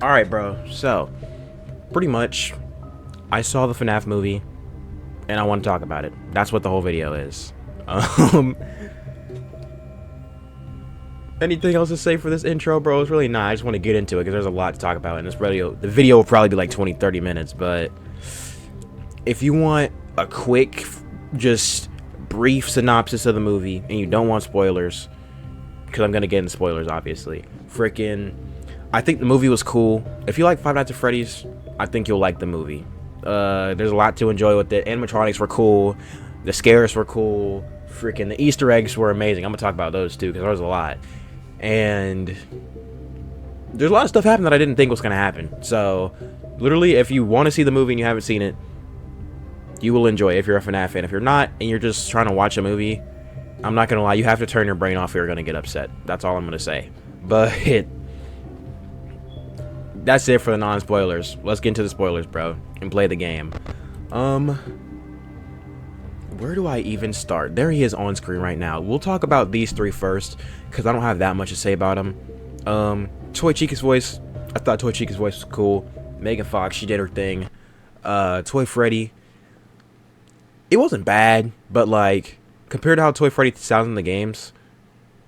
Alright, bro. So, pretty much, I saw the FNAF movie, and I want to talk about it. That's what the whole video is. Um, anything else to say for this intro, bro? It's really not. I just want to get into it, because there's a lot to talk about in this video. The video will probably be like 20-30 minutes, but if you want a quick, just brief synopsis of the movie, and you don't want spoilers, because I'm going to get into spoilers, obviously. I think the movie was cool. If you like Five Nights at Freddy's, I think you'll like the movie. There's a lot to enjoy with it. Animatronics were cool. The scares were cool. The Easter eggs were amazing. I'm going to talk about those too, because there was a lot. And there's a lot of stuff happened that I didn't think was going to happen. So, literally, if you want to see the movie and you haven't seen it, you will enjoy it if you're a FNAF fan. If you're not, and you're just trying to watch a movie, I'm not going to lie, you have to turn your brain off or you're going to get upset. That's all I'm going to say. But that's it for the non-spoilers. Let's get into the spoilers, bro, and play the game. Where do I even start? There he is on screen right now. We'll talk about these three first, because I don't have that much to say about him. Toy Chica's voice. I thought Toy Chica's voice was cool. Megan Fox, she did her thing. Toy Freddy. It wasn't bad, but like, compared to how Toy Freddy sounds in the games,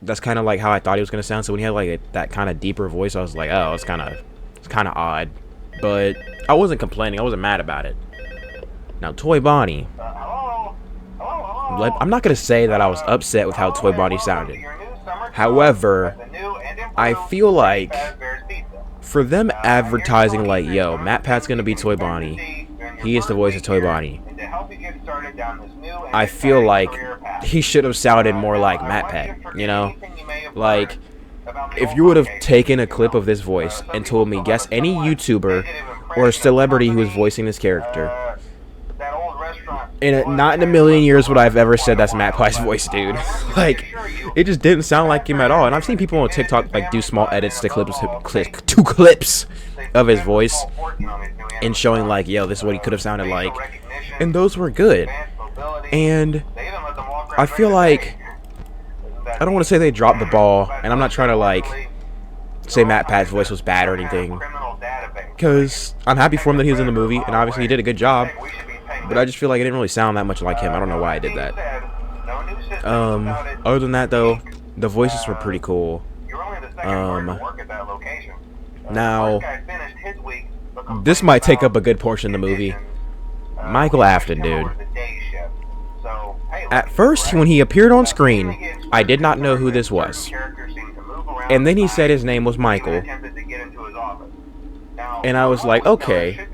that's kind of like how I thought he was going to sound. So when he had like that kind of deeper voice, I was like, oh, it's kind of odd. But I wasn't complaining. I wasn't mad about it. Now, Toy Bonnie. I'm not going to say that I was upset with how Toy Bonnie sounded. However, I feel like for them advertising like, yo, Matt Pat's going to be Toy Bonnie. He is the voice of Toy Bonnie. I feel like he should have sounded more like Matt Pat, you know? Like, if you would have taken a clip of this voice and told me, guess any YouTuber or a celebrity who is voicing this character, not in a million years would I have ever said that's Matt Pat's voice, dude. Like, it just didn't sound like him at all. And I've seen people on TikTok like do small edits to clips of his voice and showing like, yo, this is what he could have sounded like, and those were good. And I feel like, I don't want to say they dropped the ball, and I'm not trying to like say Matt Pat's voice was bad or anything, because I'm happy for him that he was in the movie, and obviously he did a good job. But I just feel like it didn't really sound that much like him. I don't know why I did that. Other than that, though, the voices were pretty cool. Now, this might take up a good portion of the movie. Michael Afton, dude. At first, when he appeared on screen, I did not know who this was. And then he said his name was Michael. And I was like, okay,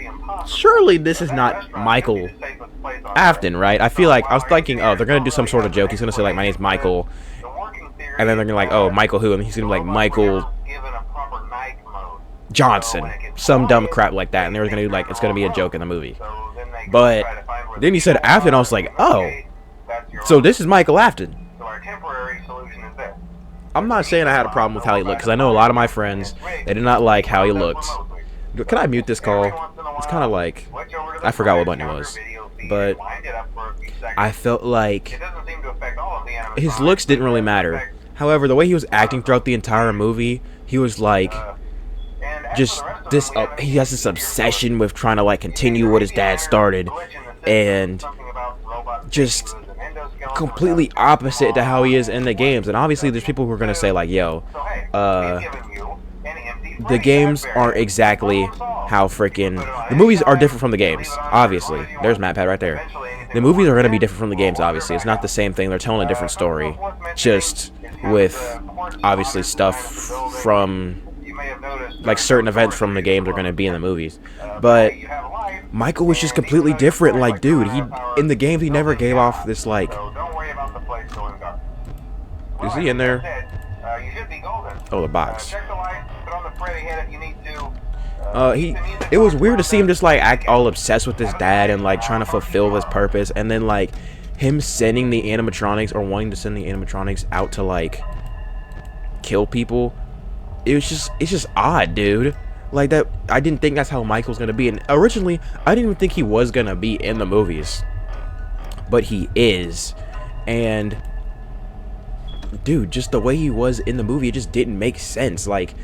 surely this is not Michael Afton, right? I feel like, I was thinking, oh, they're going to do some sort of joke. He's going to say, like, my name's Michael. And then they're going to be like, oh, Michael who? And he's going to be like, Michael Johnson. Some dumb crap like that. And they were going to do, like, it's going to be a joke in the movie. But then he said Afton, I was like, oh, so this is Michael Afton. I'm not saying I had a problem with how he looked, because I know a lot of my friends, they did not like how he looked. Can I mute this call? It's kind of like, I forgot what button it was. But I felt like his looks didn't really matter. However, the way he was acting throughout the entire movie, he was like, just this, he has this obsession with trying to like continue what his dad started, and just completely opposite to how he is in the games. And obviously there's people who are going to say like, yo, the games aren't exactly how the movies are different from the games, obviously. There's Matt Pat right there. The movies are going to be different from the games, obviously. It's not the same thing. They're telling a different story, just with, obviously, stuff from, like, certain events from the games are going to be in the movies. But Michael was just completely different. Like, dude, in the games, he never gave off this, like, is he in there? Oh, the box. It was weird to see him just like act all obsessed with his dad and like trying to fulfill his purpose, and then like him sending the animatronics, or wanting to send the animatronics out to like kill people. It's just odd, dude. Like, that, I didn't think that's how Michael's gonna be. And originally, I didn't even think he was gonna be in the movies, but he is. And dude, just the way he was in the movie, it just didn't make sense. Like,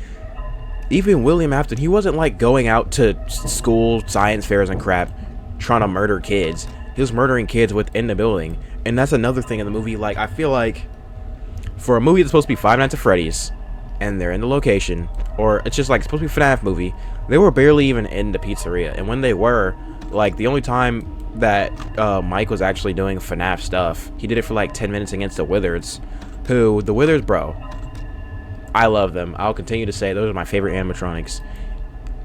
even William Afton, he wasn't like going out to school science fairs and crap trying to murder kids. He was murdering kids within the building. And that's another thing in the movie. Like, I feel like for a movie that's supposed to be Five Nights at Freddy's and they're in the location, or it's just like it's supposed to be a FNAF movie, they were barely even in the pizzeria. And when they were, like, the only time that Mike was actually doing FNAF stuff, he did it for like 10 minutes against the Wizards, who, the Wizards, bro, I love them. I'll continue to say those are my favorite animatronics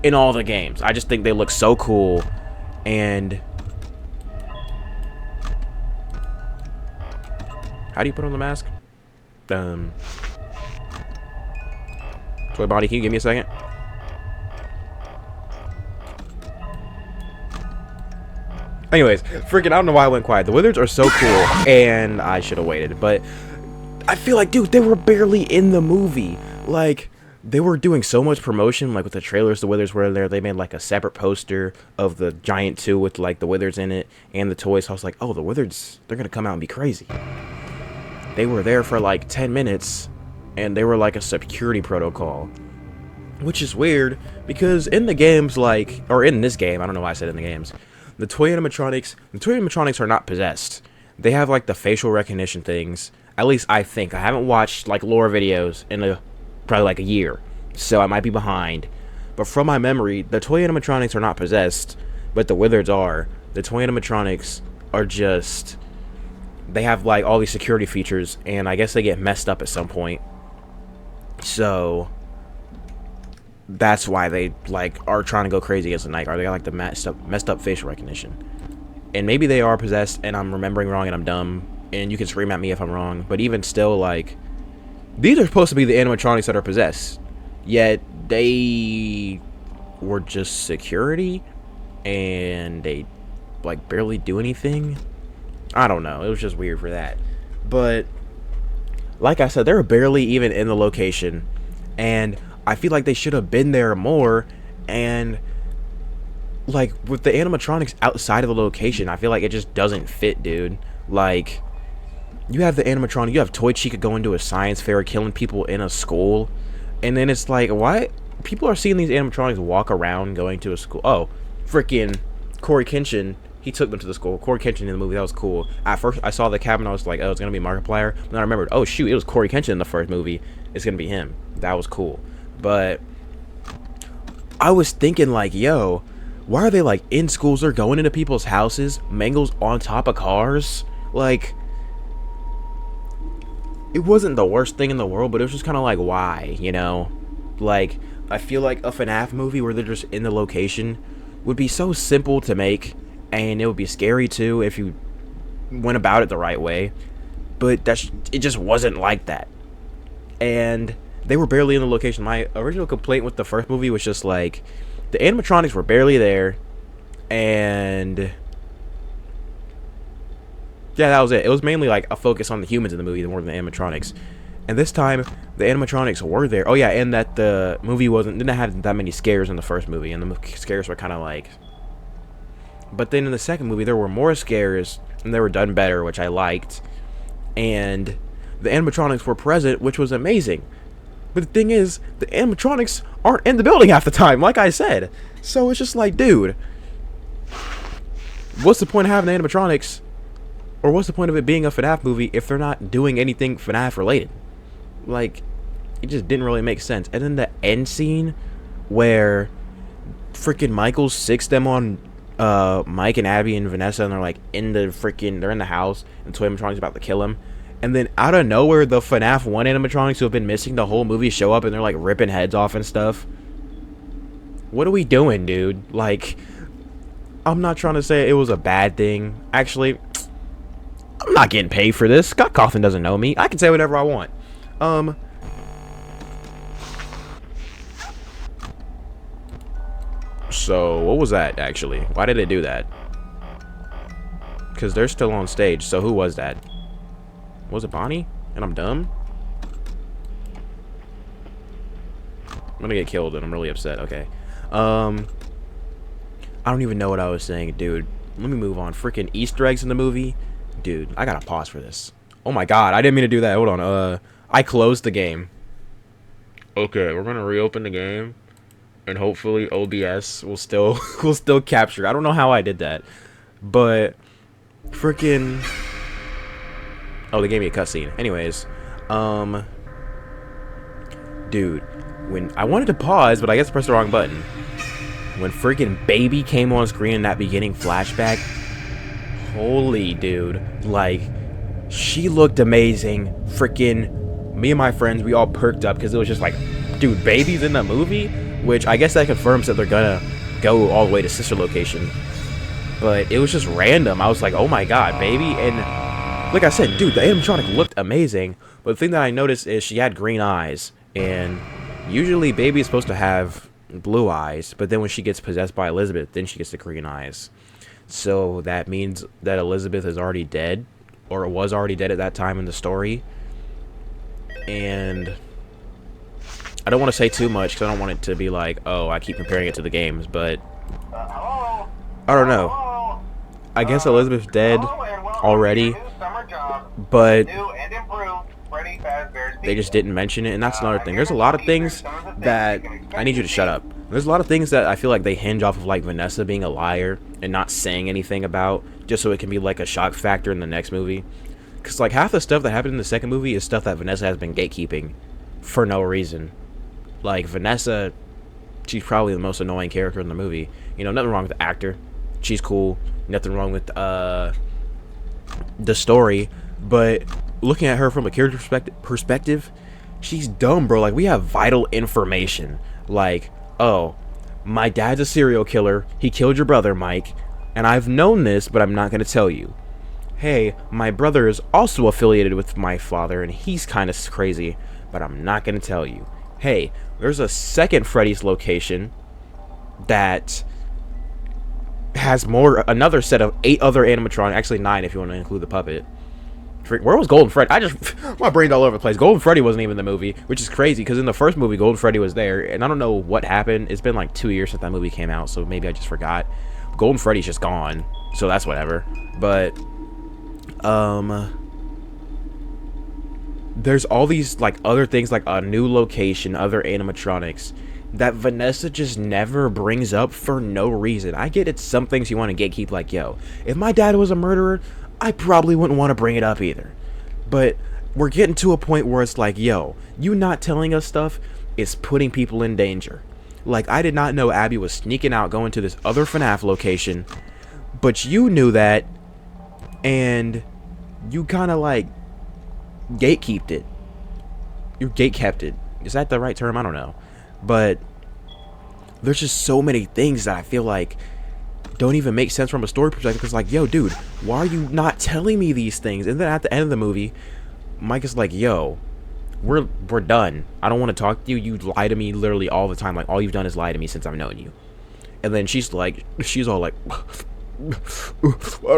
in all the games. I just think they look so cool. And how do you put on the mask? Toy Body, can you give me a second? Anyways, freaking, I don't know why I went quiet. The Wizards are so cool, and I should have waited, but I feel like, dude, they were barely in the movie. Like, they were doing so much promotion, like with the trailers, the Wizards were there. They made like a separate poster of the Giant 2 with like the Wizards in it and the toys. So I was like, oh, the Wizards, they're gonna come out and be crazy. They were there for like 10 minutes, and they were like a security protocol, which is weird because in the games, like, or in this game, I don't know why I said in the games, the toy animatronics are not possessed. They have like the facial recognition things. At least I think. I haven't watched like lore videos in probably like a year, so I might be behind. But from my memory, the toy animatronics are not possessed, but the Wizards are. The toy animatronics are just, they have like all these security features, and I guess they get messed up at some point. So that's why they like are trying to go crazy against the Nightcar. They got like the messed up facial recognition, and maybe they are possessed, and I'm remembering wrong, and I'm dumb. And you can scream at me if I'm wrong, but even still, like, these are supposed to be the animatronics that are possessed, yet they were just security, and they like barely do anything. I don't know, it was just weird for that. But like I said, they were barely even in the location, and I feel like they should have been there more. And like with the animatronics outside of the location, I feel like it just doesn't fit, dude. Like, you have the animatronic, you have Toy Chica going to a science fair, killing people in a school, and then it's like, why? People are seeing these animatronics walk around going to a school. Oh, freaking Corey Kenshin, he took them to the school. Corey Kenshin in the movie, that was cool. At first, I saw the cabin, I was like, oh, it's going to be Markiplier. But then I remembered, oh, shoot, it was Corey Kenshin in the first movie. It's going to be him. That was cool. But I was thinking, like, yo, why are they, like, in schools? They're going into people's houses, Mangle's on top of cars. Like, it wasn't the worst thing in the world, but it was just kind of like, why, you know? Like, I feel like a FNAF movie where they're just in the location would be so simple to make, and it would be scary too if you went about it the right way. But it just wasn't like that. And they were barely in the location. My original complaint with the first movie was just like, the animatronics were barely there, and yeah, that was it. It was mainly like a focus on the humans in the movie more than the animatronics. And this time, the animatronics were there. Oh yeah, and that the movie didn't have that many scares in the first movie, and the scares were kind of like. But then in the second movie, there were more scares, and they were done better, which I liked. And the animatronics were present, which was amazing. But the thing is, the animatronics aren't in the building half the time, like I said. So it's just like, dude, what's the point of having animatronics? Or what's the point of it being a FNAF movie if they're not doing anything FNAF related? Like, it just didn't really make sense. And then the end scene where freaking Michael sicks them on Mike and Abby and Vanessa, and they're like they're in the house, and Toy Animatronic's about to kill him. And then out of nowhere, the FNAF 1 animatronics who have been missing the whole movie show up, and they're like ripping heads off and stuff. What are we doing, dude? Like, I'm not trying to say it was a bad thing. Actually, I'm not getting paid for this. Scott Cawthon doesn't know me. I can say whatever I want. So, what was that, actually? Why did they do that? Because they're still on stage, so who was that? Was it Bonnie? And I'm dumb? I'm gonna get killed, and I'm really upset. Okay. I don't even know what I was saying, dude. Let me move on. Freaking Easter eggs in the movie. Dude, I gotta pause for this. Oh my god, I didn't mean to do that. Hold on. I closed the game. Okay, we're gonna reopen the game. and hopefully OBS will still will still capture. I don't know how I did that, but freaking. Oh, they gave me a cutscene. Anyways, dude, when I wanted to pause, but I guess I pressed the wrong button. When freaking baby came on screen in that beginning flashback, holy dude, like, she looked amazing. Freaking, me and my friends, we all perked up because it was just like, dude, baby's in the movie, which I guess that confirms that they're gonna go all the way to sister location. But it was just random. I was like, oh my god, baby. And like I said, dude, the animatronic looked amazing. But the thing that I noticed is she had green eyes, and usually baby is supposed to have blue eyes, but then when she gets possessed by Elizabeth, then she gets the green eyes. So that means that Elizabeth is already dead, or was already dead at that time in the story. And I don't want to say too much because I don't want it to be like, oh, I keep comparing it to the games, but I don't know. I guess Elizabeth's dead already, but they just didn't mention it, and that's another thing. There's a lot of things that I need you to shut up. There's a lot of things that I feel like they hinge off of, like Vanessa being a liar and not saying anything about, just so it can be like a shock factor in the next movie. Because like half the stuff that happened in the second movie is stuff that Vanessa has been gatekeeping for no reason. Like Vanessa, she's probably the most annoying character in the movie. You know, nothing wrong with the actor. She's cool. Nothing wrong with the story. But looking at her from a character perspective, she's dumb, bro. Like, we have vital information. Like, oh, my dad's a serial killer. He killed your brother, Mike. And I've known this, but I'm not going to tell you. Hey, my brother is also affiliated with my father, and he's kind of crazy, but I'm not going to tell you. Hey, there's a second Freddys location that has another set of 8 other animatronics, actually 9 if you want to include the puppet. Where was Golden Freddy? My brain's all over the place. Golden Freddy wasn't even in the movie, which is crazy because in the first movie, Golden Freddy was there, and I don't know what happened. It's been like 2 years since that movie came out, so maybe I just forgot. Golden Freddy's just gone, so that's whatever. But there's all these like other things, like a new location, other animatronics that Vanessa just never brings up for no reason. I get it's some things you want to gatekeep, like, yo, if my dad was a murderer, I probably wouldn't want to bring it up either. But we're getting to a point where it's like, yo, you not telling us stuff is putting people in danger. Like, I did not know Abby was sneaking out going to this other FNAF location, but you knew that, and you kind of like gatekeeped it. You gatekept it. Is that the right term? I don't know. But there's just so many things that I feel like don't even make sense from a story perspective. It's like, yo, dude, why are you not telling me these things? And then at the end of the movie, Mike is like, yo, we're done. I don't want to talk to you. You lie to me literally all the time. Like, all you've done is lie to me since I've known you. And then she's all like, why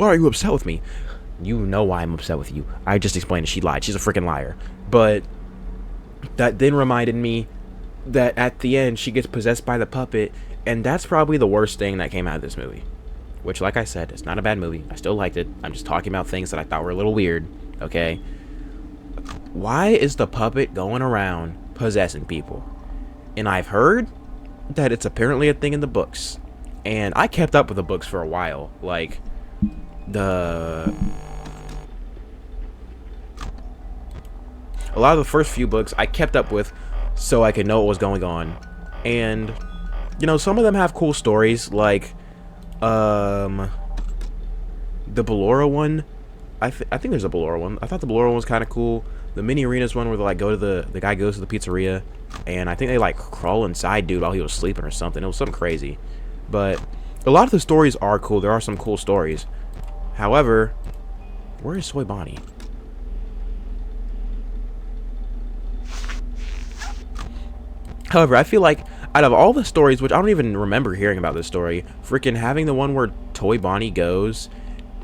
are you upset with me? You know why I'm upset with you. I just explained that she lied. She's a freaking liar. But that then reminded me that at the end she gets possessed by the puppet, and that's probably the worst thing that came out of this movie. Which, like I said, it's not a bad movie. I still liked it. I'm just talking about things that I thought were a little weird. Okay? Why is the puppet going around possessing people? And I've heard that it's apparently a thing in the books. And I kept up with the books for a while. Like, a lot of the first few books I kept up with so I could know what was going on. And, you know, some of them have cool stories, like the Ballora one. I think there's a Ballora one. I thought the Ballora one was kind of cool. The mini arenas one where they like go to the guy goes to the pizzeria, and I think they like crawl inside dude while he was sleeping or something. It was something crazy. But a lot of the stories are cool. There are some cool stories. However, where is Soy Bonnie? However, I feel like out of all the stories, which I don't even remember hearing about this story, freaking having the one where Toy Bonnie goes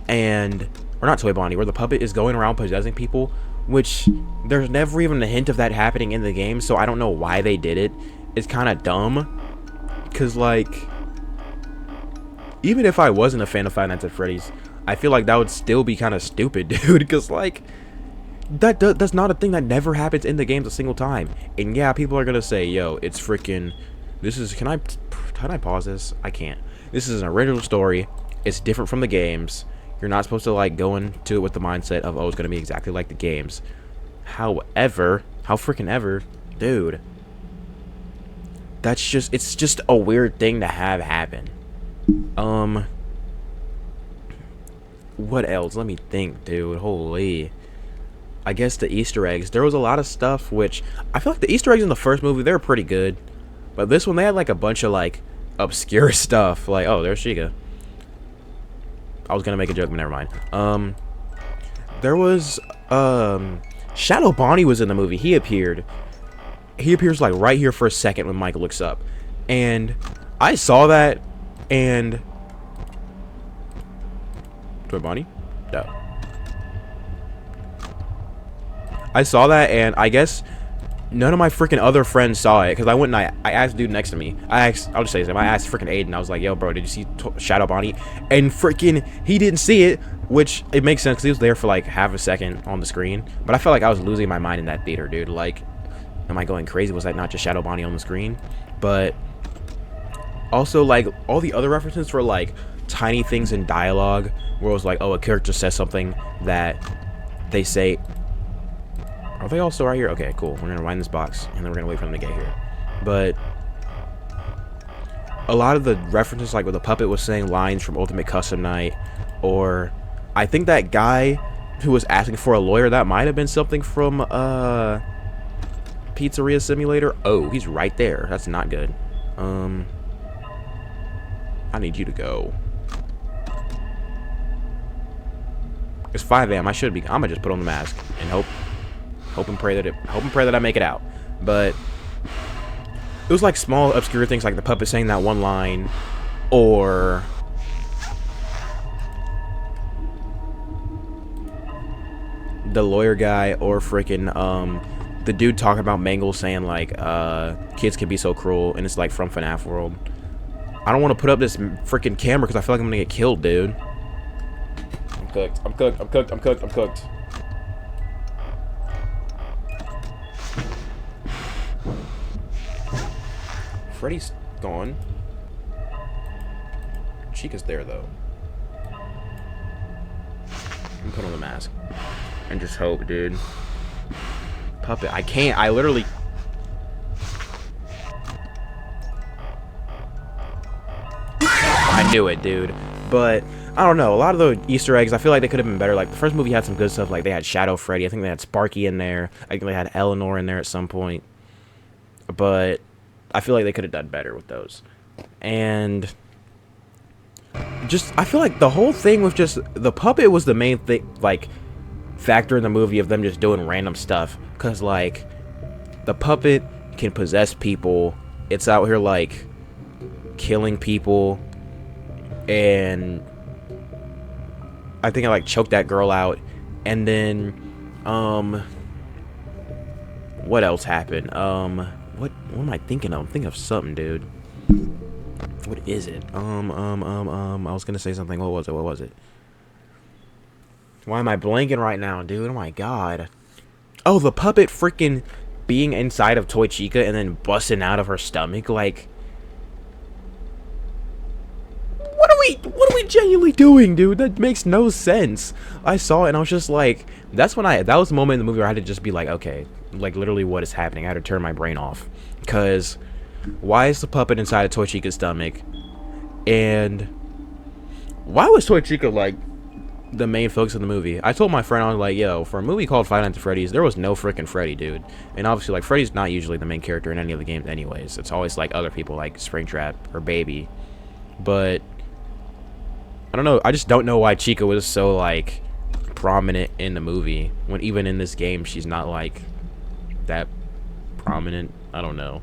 and, or not Toy Bonnie, where the puppet is going around possessing people, which there's never even a hint of that happening in the game, so I don't know why they did it. It's kind of dumb, because like, even if I wasn't a fan of Five Nights at Freddy's, I feel like that would still be kind of stupid, dude, because like, That's not a thing that never happens in the games a single time. And yeah, people are gonna say, yo, it's freaking, this is, can I pause this? I can't. This is an original story. It's different from the games. You're not supposed to like go into it with the mindset of, oh, it's gonna be exactly like the games. However, how freaking ever, dude, that's just, it's just a weird thing to have happen. What else? Let me think, dude. Holy. I guess the Easter eggs. There was a lot of stuff which I feel like the Easter eggs in the first movie, they were pretty good. But this one, they had like a bunch of like obscure stuff. Like, oh, there's Sheikah. I was gonna make a joke, but never mind. There was Shadow Bonnie was in the movie. He appeared. He appears like right here for a second when Michael looks up. And I saw that and Toy Bonnie? No. I saw that, and I guess none of my freaking other friends saw it, because I went and I asked the dude next to me. I'll just say this. I asked freaking Aiden. I was like, yo, bro, did you see Shadow Bonnie? And freaking, he didn't see it, which it makes sense, because he was there for like half a second on the screen. But I felt like I was losing my mind in that theater, dude. Like, am I going crazy? Was that not just Shadow Bonnie on the screen? But also, like, all the other references for like tiny things in dialogue, where it was like, oh, a character says something that they say. Are they all still right here? Okay, cool. We're gonna wind this box, and then we're gonna wait for them to get here. But a lot of the references, like where the puppet was saying lines from Ultimate Custom Night, or I think that guy who was asking for a lawyer, that might have been something from Pizzeria Simulator. Oh, he's right there. That's not good. I need you to go. It's 5 a.m. I should be. I'm gonna just put on the mask and hope and pray that I make it out. But it was like small obscure things, like the puppet saying that one line, or the lawyer guy, or freaking the dude talking about Mangle saying like kids can be so cruel, and it's like from FNAF World. I don't want to put up this freaking camera because I feel like I'm gonna get killed, dude. I'm cooked. I'm cooked. I'm cooked. I'm cooked. I'm cooked. Freddy's gone. Chica's there though. I'm put on the mask and just hope, dude. Puppet, I can't. I literally. I knew it, dude. But I don't know. A lot of the Easter eggs, I feel like they could have been better. Like the first movie had some good stuff. Like they had Shadow Freddy. I think they had Sparky in there. I think they had Eleanor in there at some point. But I feel like they could have done better with those. And just, I feel like the whole thing with just the puppet was the main thing, like factor in the movie of them just doing random stuff. Because like the puppet can possess people. It's out here like killing people. And I think I like choked that girl out. And then what else happened? What am I thinking of? I'm thinking of something, dude. What is it? I was gonna say something. What was it? Why am I blanking right now, dude? Oh my god. Oh, the puppet freaking being inside of Toy Chica and then busting out of her stomach. Like, what are we genuinely doing, dude? That makes no sense. I saw it and I was just like, that was the moment in the movie where I had to just be like, okay, like literally what is happening? I had to turn my brain off. Because why is the puppet inside of Toy Chica's stomach? And why was Toy Chica like the main focus of the movie? I told my friend, I was like, yo, for a movie called Five Nights at Freddy's, there was no freaking Freddy, dude. And obviously, like, Freddy's not usually the main character in any of the games anyways. It's always like other people like Springtrap or Baby. But I don't know, I just don't know why Chica was so like prominent in the movie when even in this game she's not like that prominent. I don't know.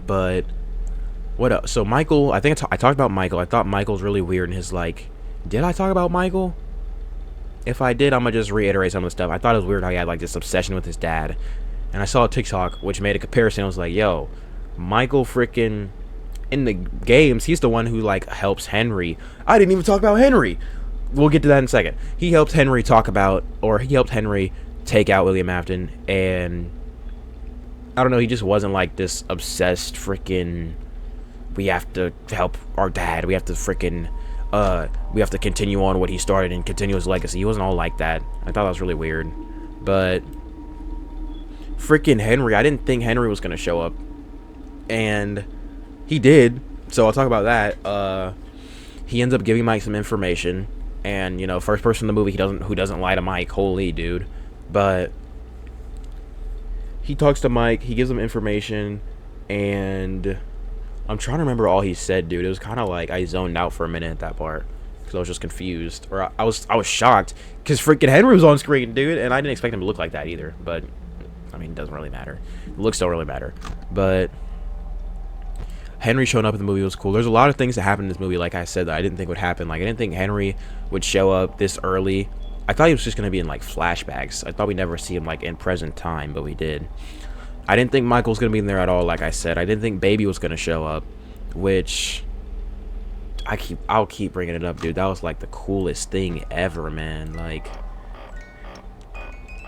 But what else? So Michael, I think I talked about Michael. I thought Michael's really weird in his like, did I talk about Michael? If I did, I'm gonna just reiterate some of the stuff. I thought it was weird how he had like this obsession with his dad. And I saw a TikTok which made a comparison. I was like, yo, Michael freaking in the games, he's the one who like helps Henry. I didn't even talk about Henry. We'll get to that in a second. He helped Henry talk about, or he helped Henry take out William Afton, and I don't know, he just wasn't like this obsessed freaking, we have to help our dad, we have to freaking we have to continue on what he started and continue his legacy. He wasn't all like that. I thought that was really weird. But freaking Henry, I didn't think Henry was gonna show up, and he did. So I'll talk about that. He ends up giving Mike some information, and you know, first person in the movie who doesn't lie to Mike. Holy dude. But he talks to Mike, he gives him information, and I'm trying to remember all he said, dude. It was kind of like I zoned out for a minute at that part because I was just confused, or I was shocked because freaking Henry was on screen, dude, and I didn't expect him to look like that either. But I mean, it doesn't really matter. The looks don't really matter. But Henry showing up in the movie was cool. There's a lot of things that happened in this movie, like I said, that I didn't think would happen. Like I didn't think Henry would show up this early. I thought he was just gonna be in like flashbacks. I thought we'd never see him like in present time, but we did. I didn't think Michael was gonna be in there at all, like I said. I didn't think Baby was gonna show up, which I'll keep bringing it up, dude. That was like the coolest thing ever, man. Like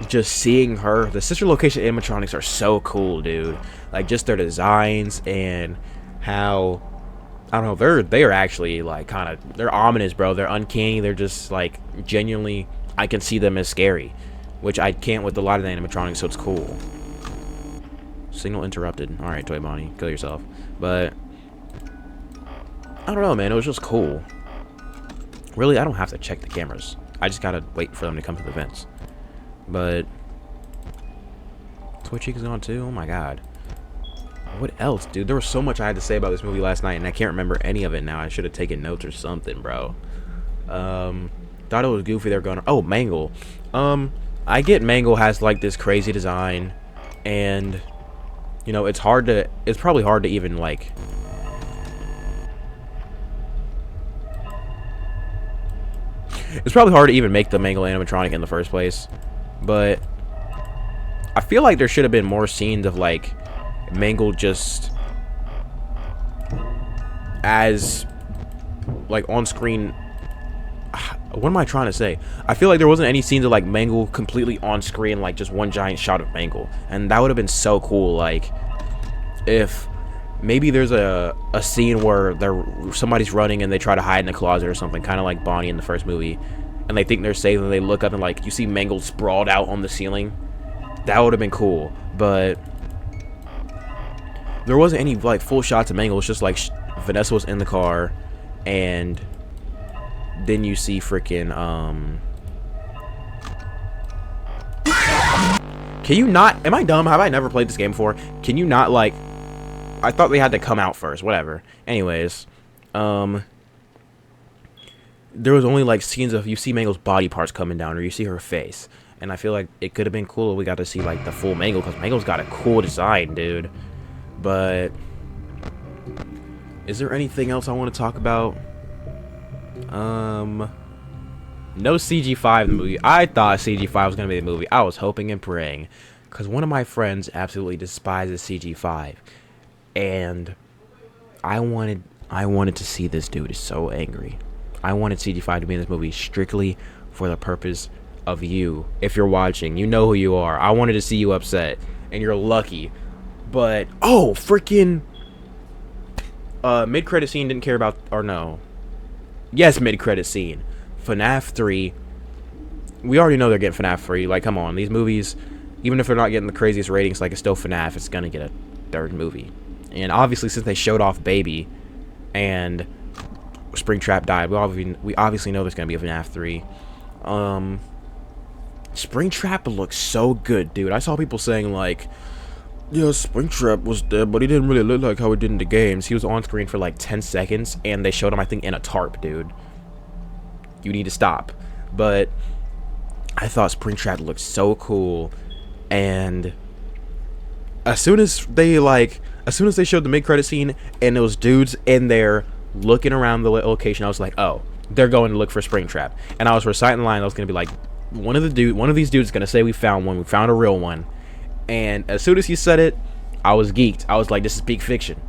just seeing her, the sister location animatronics are so cool, dude. Like just their designs and how, I don't know, they are actually like kind of, they're ominous, bro. They're uncanny. They're just like genuinely, I can see them as scary, which I can't with a lot of the animatronics, so it's cool. Signal interrupted. Alright, Toy Bonnie, kill yourself. But I don't know, man. It was just cool. Really, I don't have to check the cameras. I just gotta wait for them to come to the vents. But Toy Cheek is on too? Oh my god. What else, dude? There was so much I had to say about this movie last night, and I can't remember any of it now. I should have taken notes or something, bro. Thought it was goofy. They're going, oh, Mangle. I get Mangle has like this crazy design, and you know, it's probably hard to even like, it's probably hard to even make the Mangle animatronic in the first place. But I feel like there should have been more scenes of like Mangle just as like on screen. What am I trying to say? I feel like there wasn't any scenes of like Mangle completely on screen, like just one giant shot of Mangle, and that would have been so cool. Like if maybe there's a scene where somebody's running and they try to hide in a closet or something, kind of like Bonnie in the first movie, and they think they're safe and they look up and like you see Mangle sprawled out on the ceiling. That would have been cool. But there wasn't any like full shots of Mangle. It's just like Vanessa was in the car, and then you see freaking can you not, am I dumb? Have I never played this game before? Can you not like, I thought they had to come out first, whatever. Anyways, there was only like scenes of you see Mangle's body parts coming down, or you see her face, and I feel like it could have been cool if we got to see like the full Mangle, because Mangle's got a cool design, dude. But is there anything else I want to talk about? No CG5 in the movie. I thought CG5 was gonna be the movie. I was hoping and praying, because one of my friends absolutely despises CG5, and I wanted to see this dude is so angry. I wanted CG5 to be in this movie strictly for the purpose of you. If you're watching, you know who you are. I wanted to see you upset, and you're lucky. But oh, freaking mid-credit scene didn't care about, or no. Yes, mid-credit scene. FNAF 3. We already know they're getting FNAF 3. Like, come on. These movies, even if they're not getting the craziest ratings, like, it's still FNAF. It's gonna get a third movie. And obviously, since they showed off Baby and Springtrap died, we obviously know there's gonna be a FNAF 3. Springtrap looks so good, dude. I saw people saying, like, yeah, Springtrap was dead, but he didn't really look like how he did in the games. He was on screen for like 10 seconds, and they showed him, I think, in a tarp, dude. You need to stop. But I thought Springtrap looked so cool, and as soon as they showed the mid-credit scene, and those dudes in there looking around the location, I was like, oh, they're going to look for Springtrap. And I was reciting the line. I was gonna be like, one of these dudes is gonna say we found one. We found a real one. And as soon as he said it, I was geeked. I was like, this is peak fiction.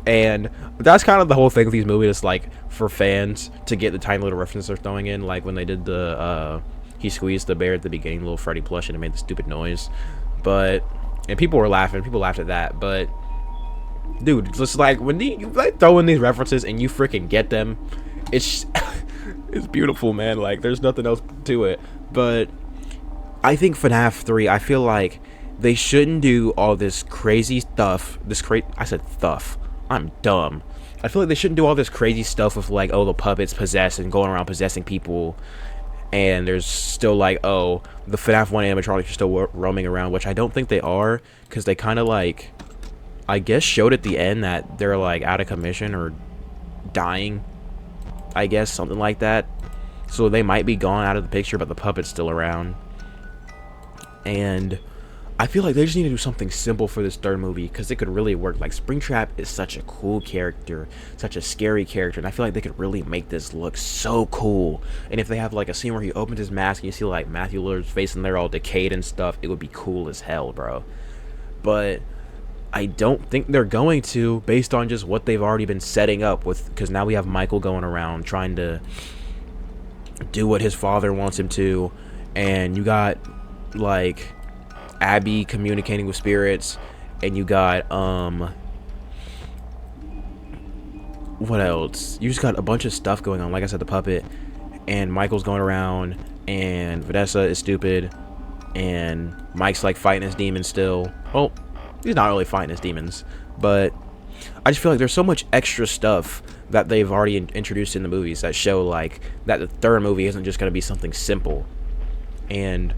And that's kind of the whole thing with these movies. It's like for fans to get the tiny little references they're throwing in, like when they did the he squeezed the bear at the beginning, little Freddy plush, and it made the stupid noise. But and people were laughing. People laughed at that. But dude, just like when you like throw in these references and you freaking get them, it's it's beautiful, man. Like there's nothing else to it. But I think FNAF 3, I feel like they shouldn't do all this crazy stuff. I said stuff. I'm dumb. I feel like they shouldn't do all this crazy stuff with like, oh, the puppets possess and going around possessing people. And there's still like, oh, the FNAF 1 animatronics are still roaming around, which I don't think they are, because they kind of like, I guess, showed at the end that they're like out of commission or dying. I guess, something like that. So they might be gone out of the picture, but the puppet's still around. And I feel like they just need to do something simple for this third movie, because it could really work. Like, Springtrap is such a cool character, such a scary character, and I feel like they could really make this look so cool. And if they have like a scene where he opens his mask and you see like Matthew Lillard's face and they're all decayed and stuff, it would be cool as hell, bro. But I don't think they're going to, based on just what they've already been setting up with, because now we have Michael going around trying to do what his father wants him to, and you got like Abby communicating with spirits, and you got what else? You just got a bunch of stuff going on. Like I said, the puppet, and Michael's going around, and Vanessa is stupid, and Mike's like fighting his demons still. Well, he's not really fighting his demons, but I just feel like there's so much extra stuff that they've already introduced in the movies that show like that the third movie isn't just going to be something simple. And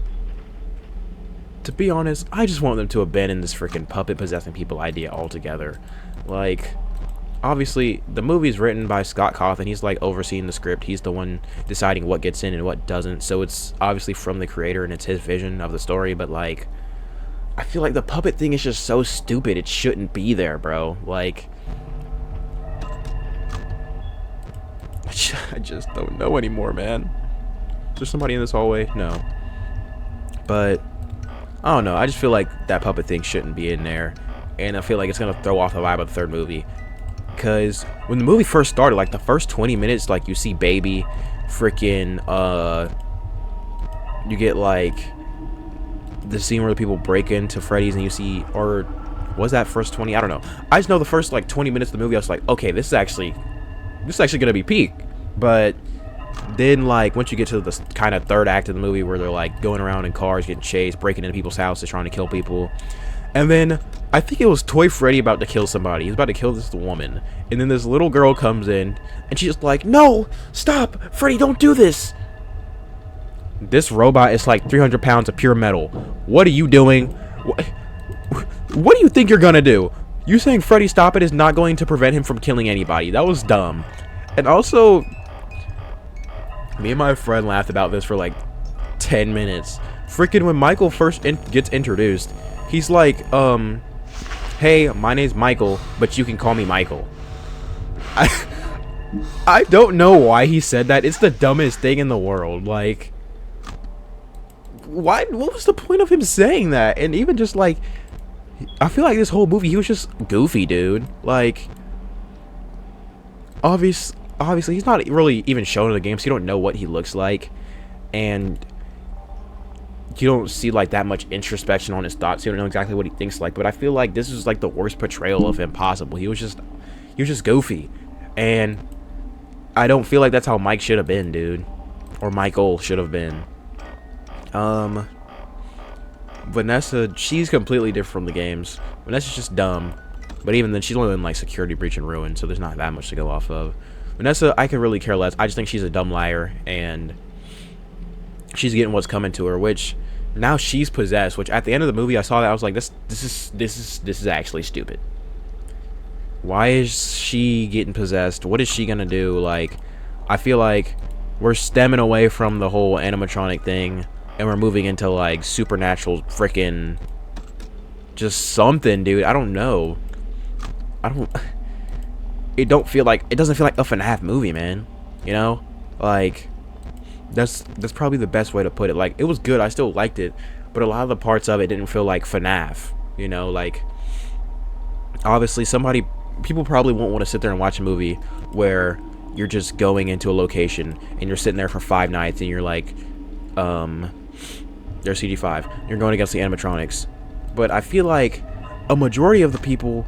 to be honest, I just want them to abandon this freaking puppet possessing people idea altogether. Like, obviously, the movie's written by Scott Cawthon. He's like overseeing the script. He's the one deciding what gets in and what doesn't. So it's obviously from the creator and it's his vision of the story. But like, I feel like the puppet thing is just so stupid. It shouldn't be there, bro. Like, I just don't know anymore, man. Is there somebody in this hallway? No. But I don't know. I just feel like that puppet thing shouldn't be in there. And I feel like it's going to throw off the vibe of the third movie. Because when the movie first started, like the first 20 minutes, like you see Baby, freaking, you get like the scene where the people break into Freddy's and you see, or was that first 20? I don't know. I just know the first like 20 minutes of the movie, I was like, okay, this is actually going to be peak. But then, like, once you get to the kind of third act of the movie where they're, like, going around in cars, getting chased, breaking into people's houses, trying to kill people. And then, I think it was Toy Freddy about to kill somebody. He's about to kill this woman. And then this little girl comes in, and she's just like, no, stop, Freddy, don't do this. This robot is, like, 300 pounds of pure metal. What are you doing? What do you think you're gonna do? You saying Freddy stop it is not going to prevent him from killing anybody. That was dumb. And also, me and my friend laughed about this for like 10 minutes. Freaking when Michael first gets introduced, he's like, hey, my name's Michael, but you can call me Michael. I don't know why he said that. It's the dumbest thing in the world. Like, why? What was the point of him saying that? And even just like, I feel like this whole movie, he was just goofy, dude. Like, obviously, he's not really even shown in the game, so you don't know what he looks like. And you don't see, like, that much introspection on his thoughts. You don't know exactly what he thinks like. But I feel like this is, like, the worst portrayal of him possible. He was just goofy. And I don't feel like that's how Mike should have been, dude. Or Michael should have been. Vanessa, she's completely different from the games. Vanessa's just dumb. But even then, she's only in, like, Security Breach and Ruin, so there's not that much to go off of. Vanessa, I could really care less. I just think she's a dumb liar, and she's getting what's coming to her, which now she's possessed, which at the end of the movie, I saw that, I was like, this is actually stupid. Why is she getting possessed? What is she gonna do? Like, I feel like we're stemming away from the whole animatronic thing, and we're moving into, like, supernatural freaking just something, dude. I don't know. It doesn't feel like a FNAF movie, man. You know? Like, that's probably the best way to put it. Like, it was good, I still liked it, but a lot of the parts of it didn't feel like FNAF. You know, like, obviously people probably won't want to sit there and watch a movie where you're just going into a location and you're sitting there for 5 nights and you're like, They're CG5. You're going against the animatronics. But I feel like a majority of the people,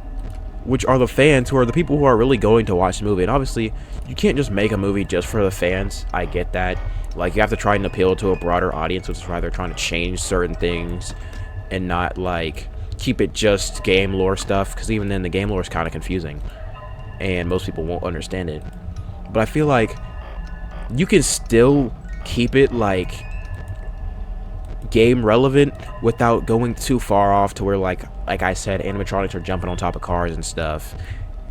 which are the fans, who are the people who are really going to watch the movie, and obviously you can't just make a movie just for the fans. I get that. Like, you have to try and appeal to a broader audience, which is why they're trying to change certain things and not like keep it just game lore stuff, because even then the game lore is kind of confusing and most people won't understand it. But I feel like you can still keep it like game relevant without going too far off to where like I said, animatronics are jumping on top of cars and stuff.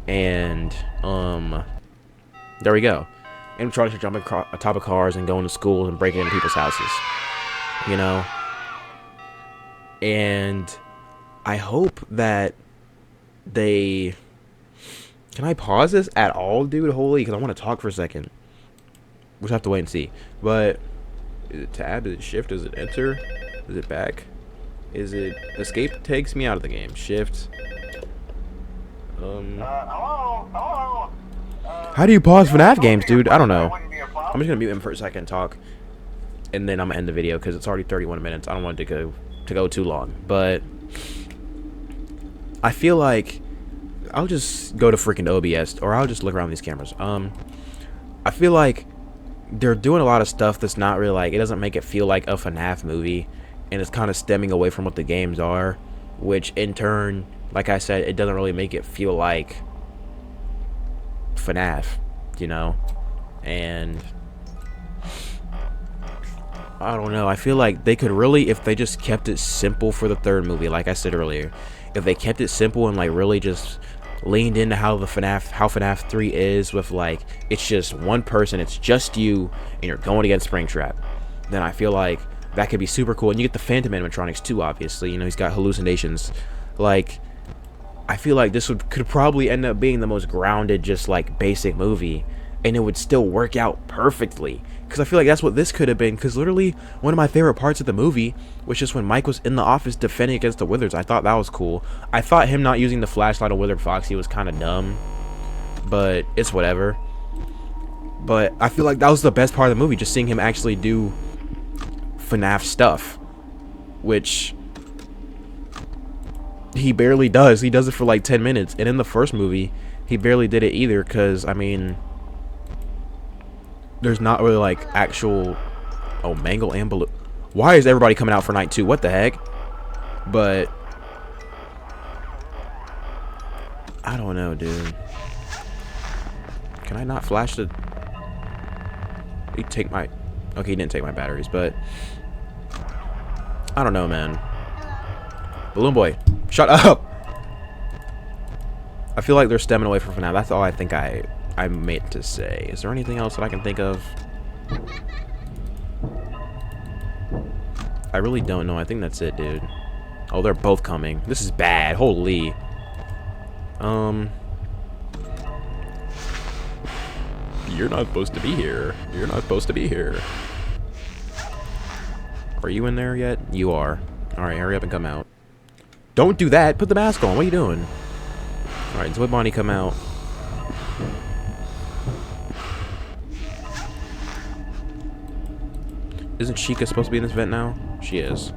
And there we go. Animatronics are jumping on top of cars and going to schools and breaking into people's houses, you know. And I hope that they... Can I pause this at all, dude? Holy, because I want to talk for a second. We'll have to wait and see. But is it tab? Is it shift? Is it enter? Is it back? Is it escape? Takes me out of the game. Shift. Hello? How do you pause FNAF games, dude? I don't know. I'm just gonna mute him for a second and talk, and then I'm gonna end the video because it's already 31 minutes. I don't want it to go too long. But I feel like I'll just go to freaking OBS, or I'll just look around these cameras. I feel like they're doing a lot of stuff that's not really like, it doesn't make it feel like a FNAF movie, and it's kind of stemming away from what the games are, which in turn, like I said, it doesn't really make it feel like FNAF, you know. And I don't know, I feel like they could really, if they just kept it simple for the third movie, like I said earlier, if they kept it simple and like really just leaned into how FNAF 3 is, with like, it's just one person, it's just you, and you're going against Springtrap, then I feel like that could be super cool. And you get the Phantom animatronics too, obviously, you know, he's got hallucinations. Like, I feel like this could probably end up being the most grounded, just like basic movie, and it would still work out perfectly, because I feel like that's what this could have been. Because literally one of my favorite parts of the movie was just when Mike was in the office defending against the Wizards. I thought that was cool. I thought him not using the flashlight on Wizard Foxy was kind of dumb, but it's whatever. But I feel like that was the best part of the movie, just seeing him actually do FNAF stuff, which he barely does. He does it for like 10 minutes, and in the first movie he barely did it either, because I mean, there's not really like actual... Oh, Mangle and Balloon. Why is everybody coming out for night 2? What the heck? But I don't know, dude. Can I not flash the... He take my... Okay, he didn't take my batteries, but I don't know, man. Balloon Boy, shut up. I feel like they're stemming away from FNAF. That's all I think I meant to say. Is there anything else that I can think of? I really don't know. I think that's it, dude. Oh, they're both coming. This is bad. Holy. You're not supposed to be here. You're not supposed to be here. Are you in there yet? You are. Alright, hurry up and come out. Don't do that. Put the mask on. What are you doing? Alright, Zoe Bonnie, come out. Isn't Chica supposed to be in this vent now? She is.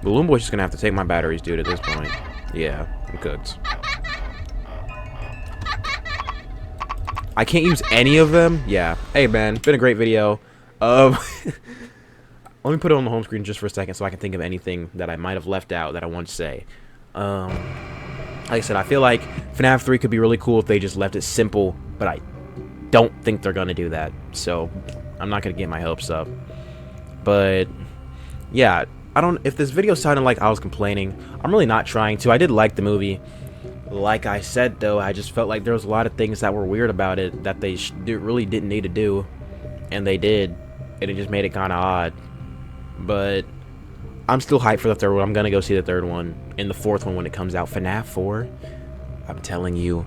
Balloon Boy's just gonna have to take my batteries, dude, at this point. Yeah, I'm cooked. I can't use any of them? Yeah. Hey, man, been a great video. Let me put it on the home screen just for a second so I can think of anything that I might have left out that I want to say. Like I said, I feel like FNAF 3 could be really cool if they just left it simple, but I don't think they're gonna do that, so I'm not gonna get my hopes up. But yeah, if this video sounded like I was complaining, I'm really not trying to. I did like the movie. Like I said, though, I just felt like there was a lot of things that were weird about it that they really didn't need to do, and they did, and it just made it kind of odd. But I'm still hyped for the third one. I'm gonna go see the third one and the fourth one when it comes out. FNAF 4, I'm telling you,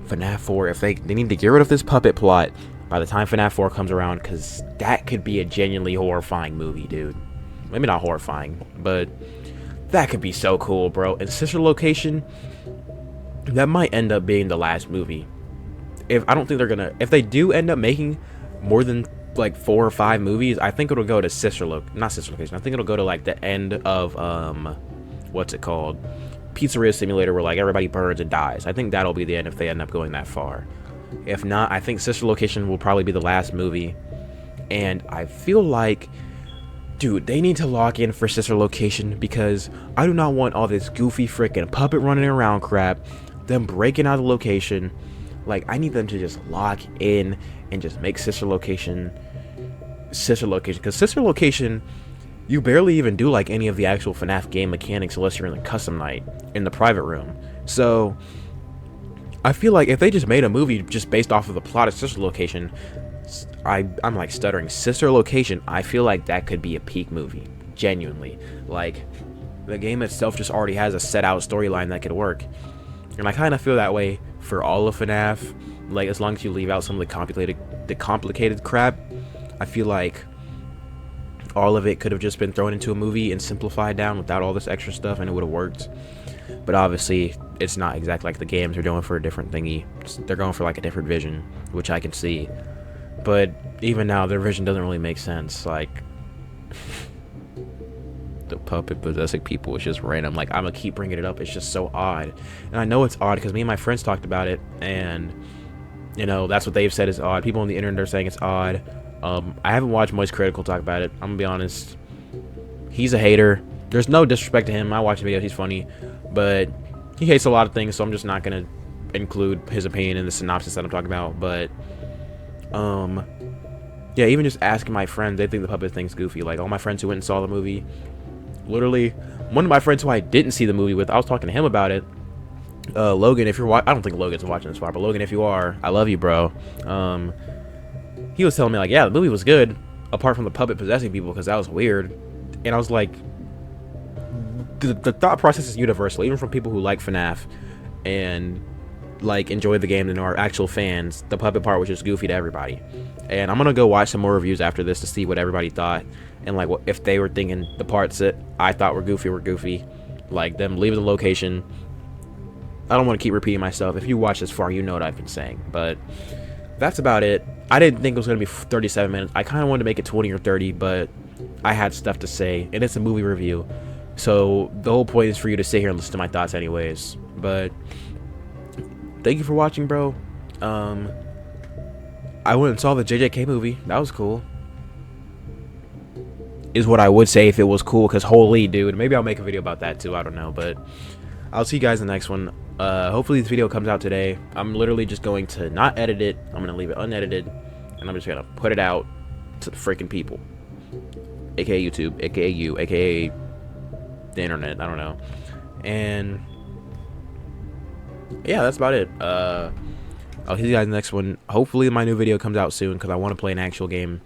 FNAF 4, if they need to get rid of this puppet plot by the time FNAF 4 comes around, because that could be a genuinely horrifying movie, dude. Maybe not horrifying, but that could be so cool, bro. And Sister Location, that might end up being the last movie. if I don't think they're gonna, if they do end up making more than like 4 or 5 movies, I think it'll go to not Sister Location. I think it'll go to like the end of what's it called, Pizzeria Simulator, where like everybody burns and dies. I think that'll be the end if they end up going that far. If not, I think Sister Location will probably be the last movie. And I feel like, dude, they need to lock in for Sister Location, because I do not want all this goofy freaking puppet running around crap, them breaking out of the location. Like, I need them to just lock in and just make Sister Location, because Sister Location, you barely even do like any of the actual FNAF game mechanics unless you're in the custom night in the private room. So I feel like if they just made a movie just based off of the plot of Sister Location, I'm like stuttering, Sister Location, I feel like that could be a peak movie, genuinely. Like, the game itself just already has a set out storyline that could work, and I kind of feel that way for all of FNAF. Like, as long as you leave out some of the complicated crap, I feel like all of it could have just been thrown into a movie and simplified down without all this extra stuff, and it would have worked. But obviously, it's not exactly like the games. They're going for a different thingy. They're going for like a different vision, which I can see. But even now, their vision doesn't really make sense. Like, the puppet possessing people is just random. Like, I'm gonna keep bringing it up. It's just so odd. And I know it's odd because me and my friends talked about it, and you know, that's what they've said is odd. People on the internet are saying it's odd. I haven't watched Moist Critical talk about it. I'm gonna be honest. He's a hater. There's no disrespect to him. I watch the videos. He's funny, but he hates a lot of things. So I'm just not gonna include his opinion in the synopsis that I'm talking about. But yeah, even just asking my friends, they think the puppet thing's goofy. Like, all my friends who went and saw the movie, literally, one of my friends who I didn't see the movie with, I was talking to him about it. Logan, if you're I don't think Logan's watching this far, but Logan, if you are, I love you, bro. He was telling me, like, yeah, the movie was good, apart from the puppet possessing people, because that was weird. And I was like, the thought process is universal, even from people who like FNAF and like enjoy the game and are actual fans. The puppet part was just goofy to everybody. And I'm gonna go watch some more reviews after this to see what everybody thought, and like what if they were thinking the parts that I thought were goofy, like them leaving the location. I don't want to keep repeating myself. If you watch this far, you know what I've been saying. But that's about it. I didn't think it was going to be 37 minutes. I kind of wanted to make it 20 or 30, but I had stuff to say, and it's a movie review. So the whole point is for you to sit here and listen to my thoughts anyways. But thank you for watching, bro. I went and saw the JJK movie. That was cool. Is what I would say if it was cool, because holy dude. Maybe I'll make a video about that too. I don't know, but I'll see you guys in the next one. Hopefully this video comes out today. I'm literally just going to not edit it. I'm going to leave it unedited, and I'm just going to put it out to the freaking people, aka YouTube, aka you, aka the internet. I don't know. And yeah, that's about it. I'll see you guys in the next one. Hopefully my new video comes out soon, because I want to play an actual game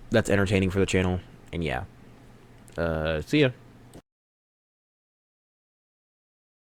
that's entertaining for the channel. And yeah, see ya.